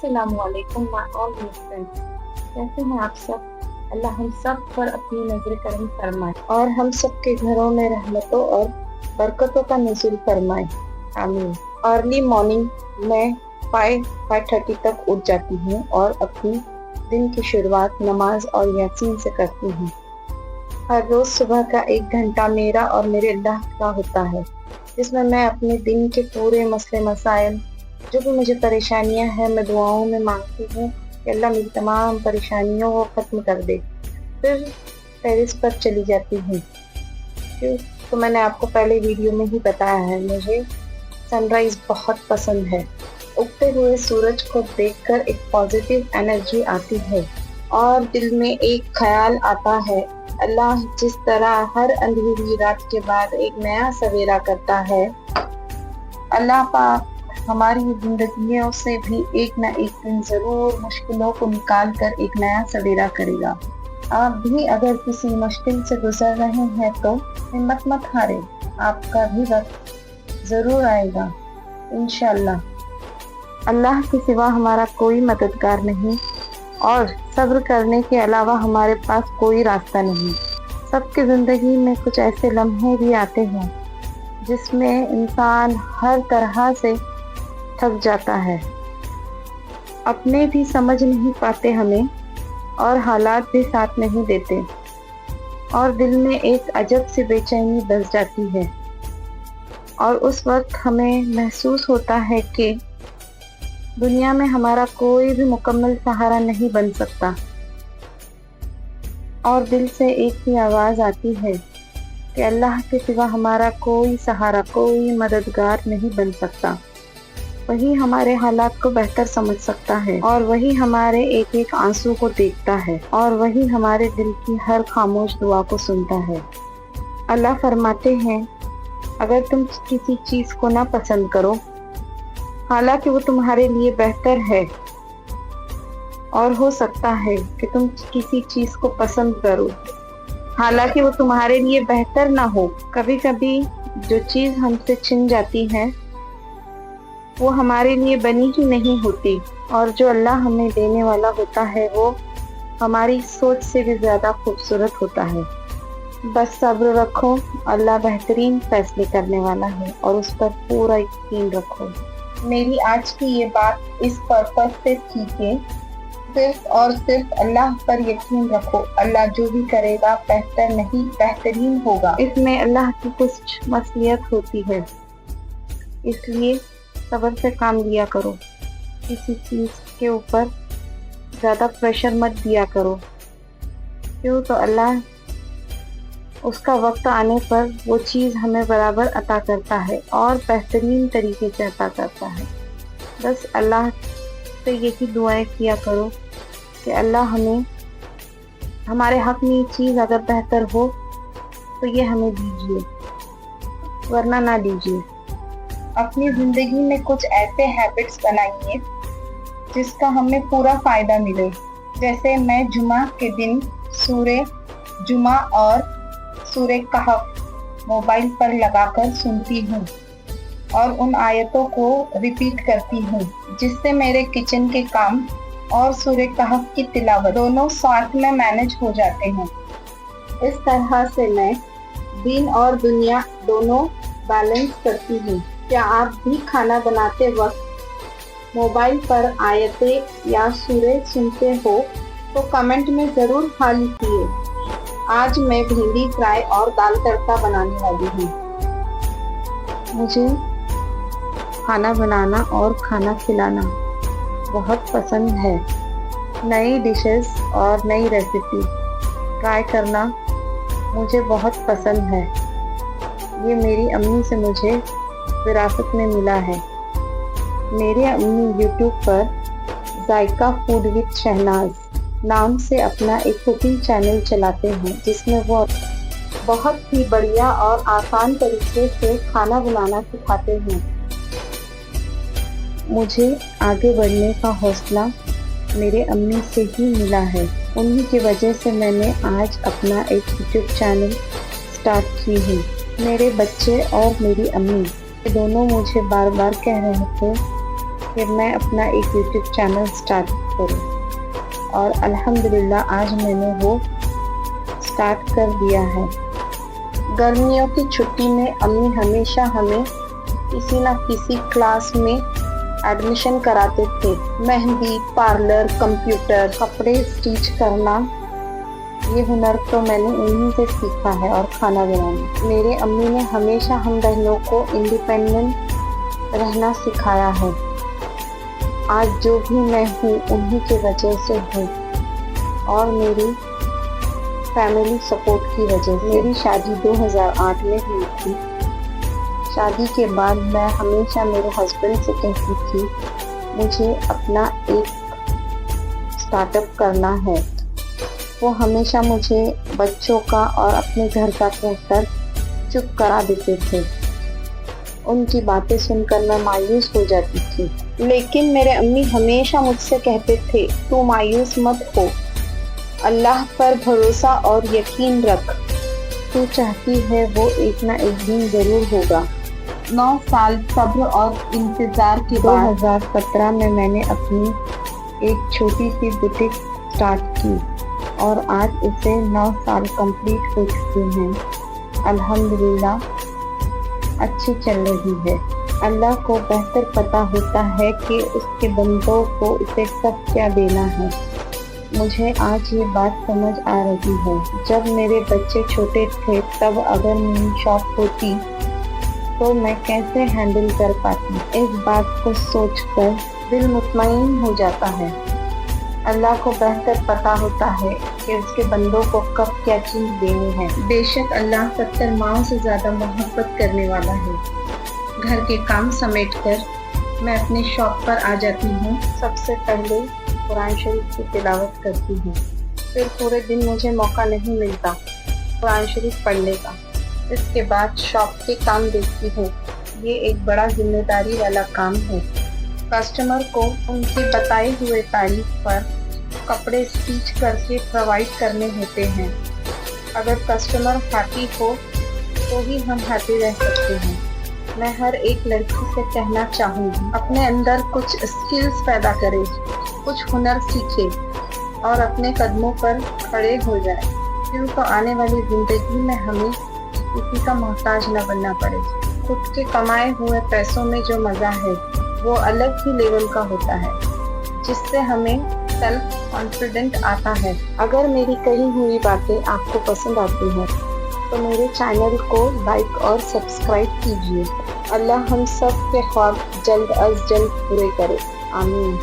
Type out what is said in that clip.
अस्सलाम वालेकुम my all friends. कैसे हैं आप सब? अल्लाह हम सब पर अपनी नजर करम फरमाए और हम सब के घरों में रहमतों और बरकतों का नुज़ूल फरमाए, आमीन। अर्ली मॉर्निंग मैं 5:30 तक उठ जाती हूँ और अपनी दिन की शुरुआत नमाज और यासीन से करती हूँ। हर रोज़ सुबह का 1 घंटा मेरा और मेरे अल्लाह का होता है, जिसमें मैं अपने दिन के पूरे मसले मसाइल, जो भी मुझे परेशानियां हैं, मैं दुआओं में मांगती हूँ कि अल्लाह मेरी तमाम परेशानियों को ख़त्म कर दे। फिर टेरेस पर चली जाती हूँ। तो मैंने आपको पहले वीडियो में ही बताया है, मुझे सनराइज़ बहुत पसंद है। उगते हुए सूरज को देखकर एक पॉजिटिव एनर्जी आती है और दिल में एक ख्याल आता है, अल्लाह जिस तरह हर अंधेरी रात के बाद एक नया सवेरा करता है, अल्लाह पाक हमारी जिंदगियों से भी एक न एक दिन ज़रूर मुश्किलों को निकाल कर एक नया सवेरा करेगा। आप भी अगर किसी मुश्किल से गुजर रहे हैं तो हिम्मत मत हारें, आपका भी वक्त ज़रूर आएगा इंशाअल्लाह। अल्लाह के सिवा हमारा कोई मददगार नहीं और सब्र करने के अलावा हमारे पास कोई रास्ता नहीं। सबकी ज़िंदगी में कुछ ऐसे लम्हे भी आते हैं जिसमें इंसान हर तरह से थक जाता है, अपने भी समझ नहीं पाते हमें और हालात भी साथ नहीं देते और दिल में एक अजब सी बेचैनी बस जाती है और उस वक्त हमें महसूस होता है कि दुनिया में हमारा कोई भी मुकम्मल सहारा नहीं बन सकता और दिल से एक ही आवाज़ आती है कि अल्लाह के सिवा हमारा कोई सहारा, कोई मददगार नहीं बन सकता। वही हमारे हालात को बेहतर समझ सकता है और वही हमारे एक एक आंसू को देखता है और वही हमारे दिल की हर खामोश दुआ को सुनता है। अल्लाह फरमाते हैं, अगर तुम किसी चीज़ को ना पसंद करो, हालांकि वो तुम्हारे लिए बेहतर है, और हो सकता है कि तुम किसी चीज़ को पसंद करो, हालांकि वो तुम्हारे लिए बेहतर ना हो। कभी कभी जो चीज़ हमसे छिन जाती है वो हमारे लिए बनी ही नहीं होती और जो अल्लाह हमें देने वाला होता है वो हमारी सोच से भी ज़्यादा खूबसूरत होता है। बस सब्र रखो, अल्लाह बेहतरीन फैसले करने वाला है और उस पर पूरा यकीन रखो। मेरी आज की ये बात इस पर्पस से थी कि सिर्फ और सिर्फ अल्लाह पर यकीन रखो, अल्लाह जो भी करेगा बेहतर नहीं बेहतरीन होगा। इसमें अल्लाह की कुछ मसलियत होती है, इसलिए सब्र से काम लिया करो। किसी चीज़ के ऊपर ज़्यादा प्रेशर मत दिया करो, क्यों तो अल्लाह उसका वक्त आने पर वो चीज़ हमें बराबर अता करता है और बेहतरीन तरीके से अता करता है। बस अल्लाह से यही दुआएं किया करो कि अल्लाह हमें हमारे हक़ में चीज़ अगर बेहतर हो तो ये हमें दीजिए, वरना ना दीजिए। अपनी ज़िंदगी में कुछ ऐसे हैबिट्स बनाइए जिसका हमें पूरा फ़ायदा मिले। जैसे मैं जुमा के दिन सूरे जुमा और सूरे कहफ मोबाइल पर लगाकर सुनती हूँ और उन आयतों को रिपीट करती हूँ, जिससे मेरे किचन के काम और सूरे कहफ की तिलावत दोनों साथ में मैनेज हो जाते हैं। इस तरह से मैं दीन और दुनिया दोनों बैलेंस करती हूँ। क्या आप भी खाना बनाते वक्त मोबाइल पर आयतें या सूरे सुनते हो तो कमेंट में ज़रूर हाँ लिखिए। आज मैं भिंडी फ्राई और दाल तड़का बनाने वाली हूँ। मुझे खाना बनाना और खाना खिलाना बहुत पसंद है। नई डिशेस और नई रेसिपी ट्राई करना मुझे बहुत पसंद है। ये मेरी अम्मी से मुझे विरासत में मिला है। मेरे अम्मी यूट्यूब पर जायका फूड विद शहनाज नाम से अपना एक कुकिंग चैनल चलाते हैं, जिसमें वो बहुत ही बढ़िया और आसान तरीके से खाना बनाना सिखाते हैं। मुझे आगे बढ़ने का हौसला मेरे अम्मी से ही मिला है। उन्हीं की वजह से मैंने आज अपना एक यूट्यूब चैनल स्टार्ट की है। मेरे बच्चे और मेरी अम्मी दोनों मुझे बार बार कह रहे थे کہ میں اپنا ایک یوٹیوب چینل سٹارٹ کروں، اور الحمدللہ آج میں نے وہ سٹارٹ کر دیا ہے۔ گرمیوں کی چھٹی میں امی ہمیشہ ہمیں کسی نہ کسی کلاس میں ایڈمیشن کراتے تھے۔ مہندی، پارلر، کمپیوٹر، کپڑے اسٹیچ کرنا، یہ ہنر تو میں نے انہیں سے سیکھا ہے، اور کھانا بنانا۔ میرے امی نے ہمیشہ ہم بہنوں کو انڈیپینڈنٹ رہنا سکھایا ہے۔ آج جو بھی میں ہوں انہی کی وجہ سے ہوں، اور میری فیملی سپورٹ کی وجہ سے۔ میری شادی 2008 میں ہوئی تھی۔ شادی کے بعد میں ہمیشہ میرے ہسبینڈ سے کہتی تھی مجھے اپنا ایک سٹارٹ اپ کرنا ہے۔ وہ ہمیشہ مجھے بچوں کا اور اپنے گھر کا کہہ کر چپ کرا دیتے تھے۔ ان کی باتیں سن کر میں مایوس ہو جاتی تھی، لیکن میرے امی ہمیشہ مجھ سے کہتے تھے تو مایوس مت ہو، اللہ پر بھروسہ اور یقین رکھ، تو چاہتی ہے وہ ایک نہ ایک دن ضرور ہوگا۔ 9 سال صبر اور انتظار کے بعد 2017 میں نے اپنی ایک چھوٹی سی بوٹیک سٹارٹ کی، اور آج اسے 9 سال کمپلیٹ ہو چکے ہیں۔ الحمدللہ اچھی چل رہی ہے۔ اللہ کو بہتر پتہ ہوتا ہے کہ اس کے بندوں کو اسے کب کیا دینا ہے۔ مجھے آج یہ بات سمجھ آ رہی ہے، جب میرے بچے چھوٹے تھے تب اگر میری شاپ ہوتی تو میں کیسے ہینڈل کر پاتی۔ اس بات کو سوچ کر دل مطمئن ہو جاتا ہے۔ اللہ کو بہتر پتہ ہوتا ہے کہ اس کے بندوں کو کب کیا چیز دینی ہے۔ بے شک اللہ 70 ماؤں سے زیادہ محبت کرنے والا ہے۔ گھر کے کام سمیٹ کر میں اپنے شاپ پر آ جاتی ہوں۔ سب سے پہلے قرآن شریف کی تلاوت کرتی ہوں، پھر پورے دن مجھے موقع نہیں ملتا قرآن شریف پڑھنے کا۔ اس کے بعد شاپ کے کام دیکھتی ہوں۔ یہ ایک بڑا ذمہ داری والا کام ہے۔ کسٹمر کو ان کے بتائے ہوئے تاریخ پر کپڑے اسٹیچ کر کے پرووائڈ کرنے ہوتے ہیں۔ اگر کسٹمر ہیپی ہو تو ہی ہم ہیپی رہ سکتے ہیں۔ میں ہر ایک لڑکی سے کہنا چاہوں گی اپنے اندر کچھ اسکلز پیدا کرے، کچھ ہنر سیکھے، اور اپنے قدموں پر کھڑے ہو جائے، کیوں تو آنے والی زندگی میں ہمیں کسی کا محتاج نہ بننا پڑے۔ خود کے کمائے ہوئے پیسوں میں جو مزہ ہے وہ الگ ہی لیول کا ہوتا ہے، جس سے ہمیں سیلف کانفیڈنٹ آتا ہے۔ اگر میری کہی ہوئی باتیں آپ کو پسند آتی ہیں تو میرے چینل کو لائک اور سبسکرائب کیجیے۔ اللہ ہم سب کے خواب جلد از جلد پورے کرے، آمین۔